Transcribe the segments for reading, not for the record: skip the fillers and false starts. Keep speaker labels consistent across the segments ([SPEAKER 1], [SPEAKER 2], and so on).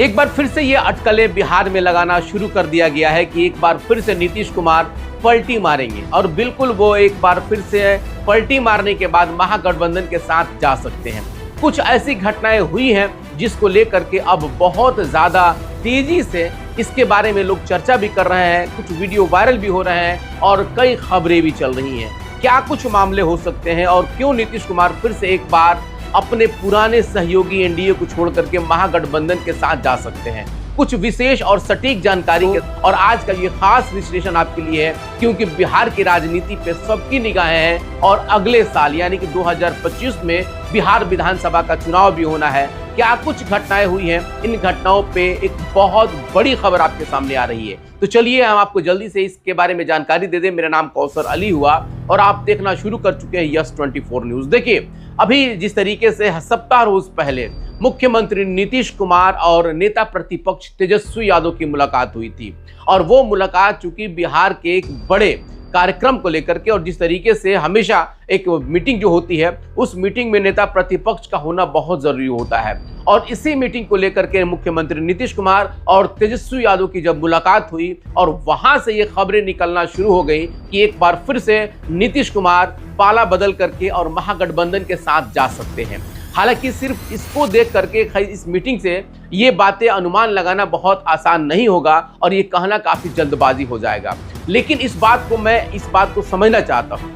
[SPEAKER 1] एक बार फिर से ये अटकलें बिहार में लगाना शुरू कर दिया गया है कि एक बार फिर से नीतीश कुमार पलटी मारेंगे और बिल्कुल वो एक बार फिर से पलटी मारने के बाद महागठबंधन के साथ जा सकते हैं। कुछ ऐसी घटनाएं हुई हैं जिसको लेकर के अब बहुत ज्यादा तेजी से इसके बारे में लोग चर्चा भी कर रहे हैं, कुछ वीडियो वायरल भी हो रहे हैं और कई खबरें भी चल रही हैं। क्या कुछ मामले हो सकते हैं और क्यों नीतीश कुमार फिर से एक बार अपने पुराने सहयोगी एनडीए को छोड़ करके महागठबंधन के साथ जा सकते हैं, कुछ विशेष और सटीक जानकारी और आज का ये खास विश्लेषण आपके लिए है, क्योंकि बिहार की राजनीति पे सबकी निगाहें हैं और अगले साल यानी कि 2025 में बिहार विधानसभा का चुनाव भी होना है। क्या कुछ घटनाएं हुई हैं, इन घटनाओं पे एक बहुत बड़ी खबर आपके सामने आ रही है। तो चलिए हम आपको जल्दी से इसके बारे में जानकारी दे दें। मेरा नाम कौसर अली हुआ और आप देखना शुरू कर चुके हैं यस 24 न्यूज। देखिए, अभी जिस तरीके से सप्ताह रोज पहले मुख्यमंत्री नीतीश कुमार और नेता प्रतिपक्ष तेजस्वी यादव की मुलाकात हुई थी और वो मुलाकात चूंकि बिहार के एक बड़े कार्यक्रम को लेकर के, और जिस तरीके से हमेशा एक मीटिंग जो होती है उस मीटिंग में नेता प्रतिपक्ष का होना बहुत जरूरी होता है, और इसी मीटिंग को लेकर के मुख्यमंत्री नीतीश कुमार और तेजस्वी यादव की जब मुलाकात हुई और वहां से ये खबरें निकलना शुरू हो गई कि एक बार फिर से नीतीश कुमार पाला बदल करके और महागठबंधन के साथ जा सकते हैं। हालांकि सिर्फ इसको देख करके इस मीटिंग से ये बातें अनुमान लगाना बहुत आसान नहीं होगा और ये कहना काफी जल्दबाजी हो जाएगा, लेकिन इस बात को समझना चाहता हूँ।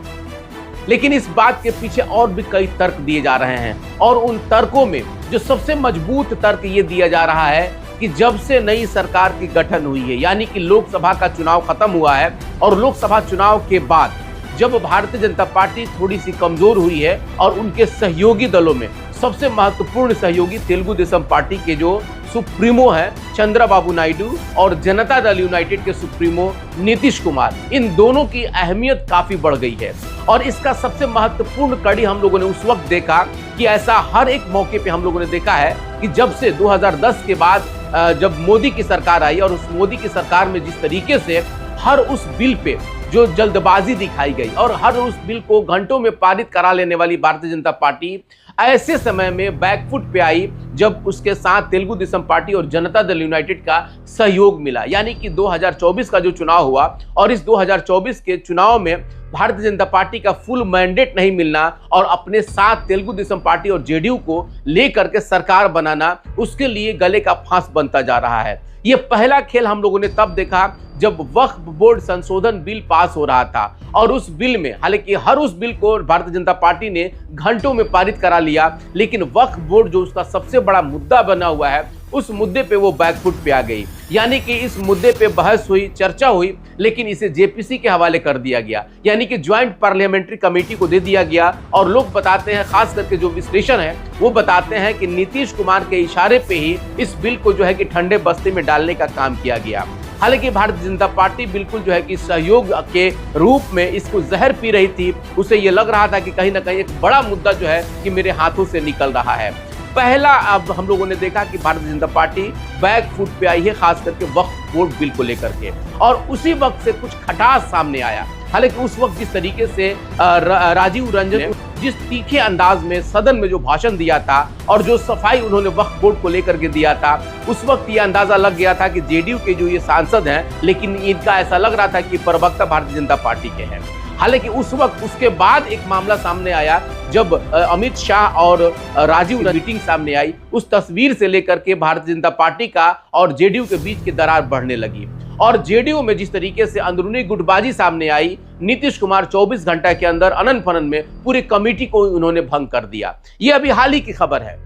[SPEAKER 1] लेकिन इस बात के पीछे और भी कई तर्क दिए जा रहे हैं और उन तर्कों में जो सबसे मजबूत तर्क ये दिया जा रहा है कि जब से नई सरकार की गठन हुई है, यानी कि लोकसभा का चुनाव खत्म हुआ है और लोकसभा चुनाव के बाद जब भारतीय जनता पार्टी थोड़ी सी कमजोर हुई है और उनके सहयोगी दलों में सबसे महत्वपूर्ण सहयोगी तेलुगु देशम पार्टी के जो सुप्रीमो है चंद्रबाबू नायडू और जनता दल यूनाइटेड के सुप्रीमो नीतीश कुमार, इन दोनों की अहमियत काफी बढ़ गई है। और इसका सबसे महत्वपूर्ण कड़ी हम लोगों ने उस वक्त देखा कि ऐसा हर एक मौके पे हम लोगों ने देखा है कि जब से 2010 के बाद जब मोदी की सरकार आई और उस मोदी की सरकार में जिस तरीके से हर उस बिल पे जो जल्दबाजी दिखाई गई और हर उस बिल को घंटों में पारित करा लेने वाली भारतीय जनता पार्टी ऐसे समय में बैकफुट पे आई जब उसके साथ तेलुगु देशम पार्टी और जनता दल यूनाइटेड का सहयोग मिला। यानी कि 2024 का जो चुनाव हुआ और इस 2024 के चुनाव में भारतीय जनता पार्टी का फुल मैंडेट नहीं मिलना और अपने साथ तेलुगु देशम पार्टी और जेडीयू को लेकर के सरकार बनाना उसके लिए गले का फांस बनता जा रहा है। ये पहला खेल हम लोगों ने तब देखा जब वक्फ बोर्ड संशोधन बिल पास हो रहा था और उस बिल में, हालांकि हर उस बिल को भारतीय जनता पार्टी ने घंटों में पारित करा लिया, लेकिन वक्फ बोर्ड जो उसका सबसे बड़ा मुद्दा बना हुआ है उस मुद्दे पे वो बैकफुट पे आ गई। यानी कि इस मुद्दे पे बहस हुई, चर्चा हुई, लेकिन इसे जेपीसी के हवाले कर दिया गया, यानी कि ज्वाइंट पार्लियामेंट्री कमेटी को दे दिया गया। और लोग बताते हैं, खास करके जो विश्लेषण है वो बताते हैं कि नीतीश कुमार के इशारे पे ही इस बिल को जो है कि ठंडे बस्ते में डालने का काम किया गया। हालांकि भारतीय जनता पार्टी बिल्कुल जो है कि सहयोग के रूप में इसको जहर पी रही थी। उसे ये लग रहा था कि कहीं ना कहीं एक बड़ा मुद्दा जो है कि मेरे हाथों से निकल रहा है। पहला अब हम लोगों ने देखा कि Bharatiya Janata party back foot पे आई है, खास करके वक्फ बोर्ड बिल को लेकर के, और उसी वक्त से कुछ खटास सामने आया। हालांकि उस वक्त जिस तरीके से राजीव रंजन ने जिस तीखे अंदाज में सदन में जो भाषण दिया था और जो सफाई उन्होंने वक्फ बोर्ड को लेकर के दिया था, उस वक्त ये अंदाजा लग गया था कि जेडीयू के जो ये सांसद हैं, लेकिन इनका ऐसा लग रहा था कि प्रवक्ता भारतीय जनता पार्टी के हैं। हालांकि उस वक्त उसके बाद एक मामला सामने आया जब अमित शाह और राजीव मीटिंग सामने आई, उस तस्वीर से लेकर के भारतीय जनता पार्टी का और जेडीयू के बीच की दरार बढ़ने लगी और जेडीयू में जिस तरीके से अंदरूनी गुटबाजी सामने आई, नीतीश कुमार 24 घंटे के अंदर अनन फनन में पूरी कमेटी को उन्होंने भंग कर दिया। ये अभी हाल ही की खबर है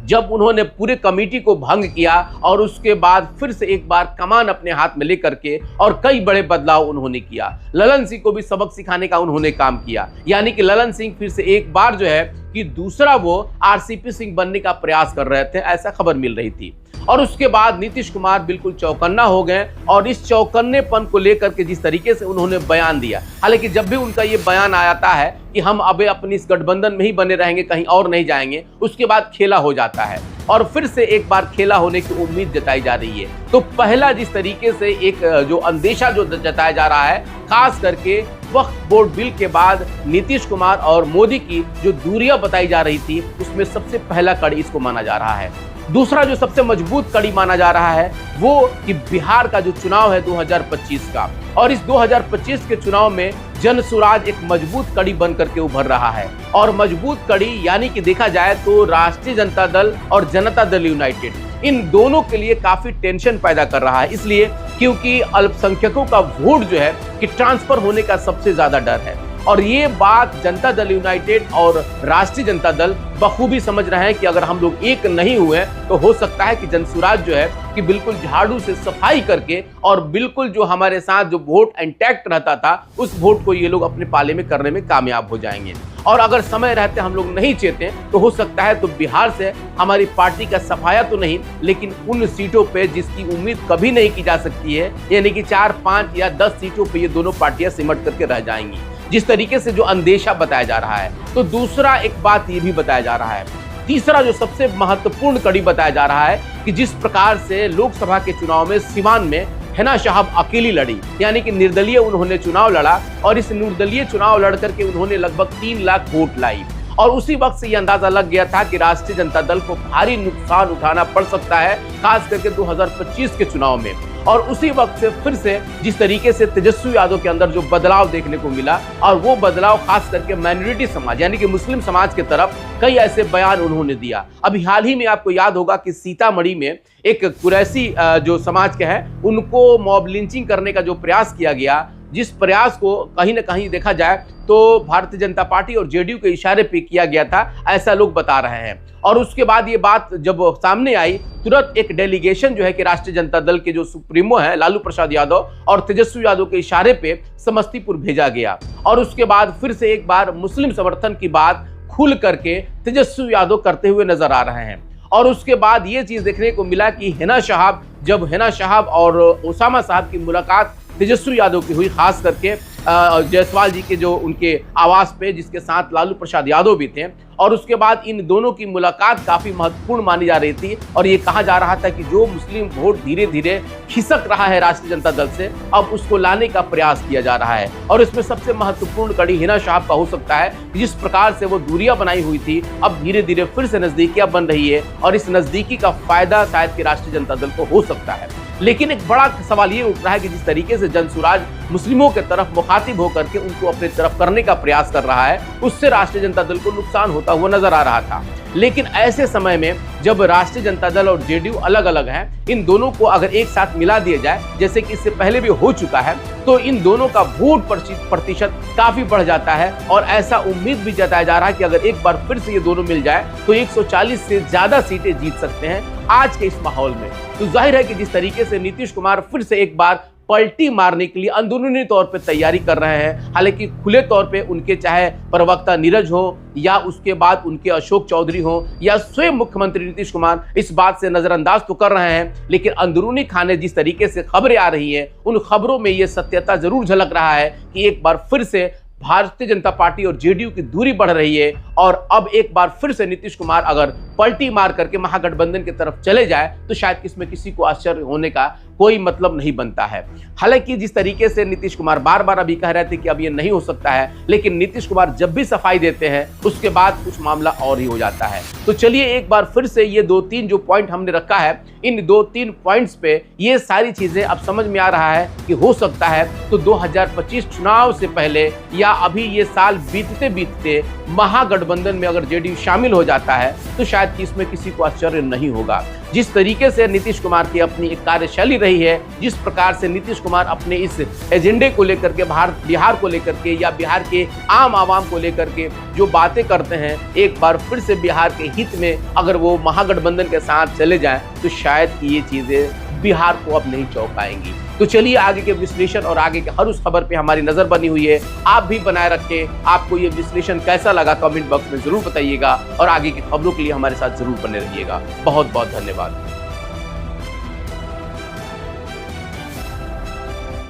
[SPEAKER 1] जब उन्होंने पूरे कमेटी को भंग किया और उसके बाद फिर से एक बार कमान अपने हाथ में लेकर के और कई बड़े बदलाव उन्होंने किया। ललन सिंह को भी सबक सिखाने का उन्होंने काम किया, यानी कि ललन सिंह फिर से एक बार जो है कि दूसरा वो आरसीपी सिंह बनने का प्रयास कर रहे थे, ऐसा खबर मिल रही थी। और उसके बाद नीतीश कुमार बिल्कुल चौकन्ना हो गए और इस चौकन्नेपन को लेकर के जिस तरीके से उन्होंने बयान दिया, हालांकि जब भी उनका ये बयान आता है कि हम अब अपनी इस गठबंधन में ही बने रहेंगे, कहीं और नहीं जाएंगे, उसके बाद खेला हो जाता है और फिर से एक बार खेला होने की उम्मीद जताई जा रही है। तो पहला जिस तरीके से एक जो अंदेशा जो जताया जा रहा है, खास करके वक्फ बोर्ड बिल के बाद नीतीश कुमार और मोदी की जो दूरियां बताई जा रही थी, उसमें सबसे पहला कड़ी इसको माना जा रहा है। दूसरा जो सबसे मजबूत कड़ी माना जा रहा है वो कि बिहार का जो चुनाव है 2025 का, और इस 2025 के चुनाव में जनसुराज एक मजबूत कड़ी बन करके उभर रहा है। और मजबूत कड़ी यानी कि देखा जाए तो राष्ट्रीय जनता दल और जनता दल यूनाइटेड इन दोनों के लिए काफी टेंशन पैदा कर रहा है, इसलिए क्योंकि अल्पसंख्यकों का वोट जो है कि ट्रांसफर होने का सबसे ज्यादा डर है। और ये बात जनता दल यूनाइटेड और राष्ट्रीय जनता दल बखूबी समझ रहे हैं कि अगर हम लोग एक नहीं हुए तो हो सकता है कि जनसुराज जो है कि बिल्कुल झाड़ू से सफाई करके और बिल्कुल जो हमारे साथ जो वोट इंटैक्ट रहता था उस वोट को ये लोग अपने पाले में करने में कामयाब हो जाएंगे। और अगर समय रहते हम लोग नहीं चेते तो हो सकता है तो बिहार से हमारी पार्टी का सफाया तो नहीं, लेकिन उन सीटों पे जिसकी उम्मीद कभी नहीं की जा सकती है, यानी कि 4, 5 या 10 सीटों पे ये दोनों पार्टियां सिमट करके रह जाएंगी, जिस तरीके से जो अंदेशा बताया जा रहा है। तो दूसरा एक बात ये भी बताया जा रहा है। तीसरा जो सबसे महत्वपूर्ण कड़ी बताया जा रहा है कि जिस प्रकार से लोकसभा के चुनाव में सिवान में हिना साहब अकेली लड़ी, यानी कि निर्दलीय उन्होंने चुनाव लड़ा और इस निर्दलीय चुनाव लड़ करके उन्होंने लगभग 3 लाख वोट लाई। और उसी वक्त से ये अंदाजा लग गया था कि राष्ट्रीय जनता दल को भारी नुकसान उठाना पड़ सकता है, खास करके 2025 के चुनाव में। और उसी वक्त से फिर से जिस तरीके से तेजस्वी यादव के अंदर जो बदलाव देखने को मिला, और वो बदलाव खास करके माइनॉरिटी समाज यानी कि मुस्लिम समाज के तरफ कई ऐसे बयान उन्होंने दिया। अभी हाल ही में आपको याद होगा कि सीतामढ़ी में एक कुरैशी जो समाज के हैं उनको मॉब लिंचिंग करने का जो प्रयास किया गया, जिस प्रयास को कहीं ना कहीं देखा जाए तो भारतीय जनता पार्टी और जेडीयू के इशारे पे किया गया था, ऐसा लोग बता रहे हैं। और उसके बाद ये बात जब सामने आई, तुरंत एक डेलीगेशन जो है कि राष्ट्रीय जनता दल के जो सुप्रीमो है लालू प्रसाद यादव और तेजस्वी यादव के इशारे पे समस्तीपुर भेजा गया। और उसके बाद फिर से एक बार मुस्लिम समर्थन की बात खुल करके तेजस्वी यादव करते हुए नजर आ रहे हैं। और उसके बाद ये चीज देखने को मिला कि हिना साहब और ओसामा साहब की मुलाकात तेजस्वी यादव की हुई, खास करके जायसवाल जी के जो उनके आवास पे, जिसके साथ लालू प्रसाद यादव भी थे। और उसके बाद इन दोनों की मुलाकात काफी महत्वपूर्ण मानी जा रही थी और ये कहा जा रहा था कि जो मुस्लिम वोट धीरे धीरे खिसक रहा है राष्ट्रीय जनता दल से, अब उसको लाने का प्रयास किया जा रहा है। और इसमें सबसे महत्वपूर्ण कड़ी हिना साहब का हो सकता है, जिस प्रकार से वो दूरियां बनाई हुई थी अब धीरे धीरे फिर से नजदीकियां बन रही है और इस नजदीकी का फायदा शायद कि राष्ट्रीय जनता दल को हो सकता है। लेकिन एक बड़ा सवाल ये उठ रहा है कि जिस तरीके से जनसुराज मुस्लिमों के तरफ मुखातिब होकर के उनको अपने तरफ करने का प्रयास कर रहा है, उससे राष्ट्रीय जनता दल को नुकसान होता हुआ नजर आ रहा था। लेकिन ऐसे समय में जब राष्ट्रीय जनता दल और जेडीयू अलग अलग हैं, इन दोनों को अगर एक साथ मिला दिया जाए, जैसे कि इससे पहले भी हो चुका है, तो इन दोनों का वोट प्रतिशत काफी बढ़ जाता है। और ऐसा उम्मीद भी जताया जा रहा है कि अगर एक बार फिर से ये दोनों मिल जाए तो 140 से ज्यादा सीटें जीत सकते हैं आज के इस माहौल में। तो जाहिर है कि जिस तरीके से नीतीश कुमार फिर से एक बार पलटी मारने के लिए अंदरूनी तौर पे तैयारी कर रहे हैं, हालांकि खुले तौर पे उनके चाहे प्रवक्ता नीरज हो या उसके बाद उनके अशोक चौधरी हो या स्वयं मुख्यमंत्री नीतीश कुमार इस बात से नजरअंदाज तो कर रहे हैं, लेकिन अंदरूनी खाने जिस तरीके से खबरें आ रही हैं उन खबरों में ये सत्यता जरूर झलक रहा है कि एक बार फिर से भारतीय जनता पार्टी और जेडीयू की दूरी बढ़ रही है। और अब एक बार फिर से नीतीश कुमार अगर पलटी मार करके महागठबंधन की तरफ चले जाए तो शायद इसमें किसी को आश्चर्य होने का कोई मतलब नहीं बनता है। हालांकि जिस तरीके से नीतीश कुमार बार बार अभी कह रहे थे कि अब ये नहीं हो सकता है, लेकिन नीतीश कुमार जब भी सफाई देते हैं उसके बाद कुछ मामला और ही हो जाता है। तो चलिए एक बार फिर से ये 2-3 जो पॉइंट हमने रखा है, इन 2-3 पॉइंट्स पे ये सारी चीजें अब समझ में आ रहा है कि हो सकता है तो 2025 चुनाव से पहले या अभी ये साल बीतते बीतते महागठबंधन में अगर जेडीयू शामिल हो जाता है तो शायद कि इसमें किसी को आश्चर्य नहीं होगा। जिस तरीके से नीतीश कुमार की अपनी एक कार्यशैली रही है, जिस प्रकार से नीतीश कुमार अपने इस एजेंडे को लेकर के बिहार को लेकर के या बिहार के आम आवाम को लेकर के जो बातें करते हैं, एक बार फिर से बिहार के हित में अगर वो महागठबंधन के साथ चले जाएं तो शायद ये चीजें बिहार को अब नहीं चौंकाएंगी। तो चलिए आगे के विश्लेषण और आगे के हर उस खबर पे हमारी नजर बनी हुई है, आप भी बनाए रखें। आपको ये विश्लेषण कैसा लगा कमेंट बॉक्स में जरूर बताइएगा और आगे की खबरों के लिए हमारे साथ जरूर बने रहिएगा। बहुत बहुत धन्यवाद।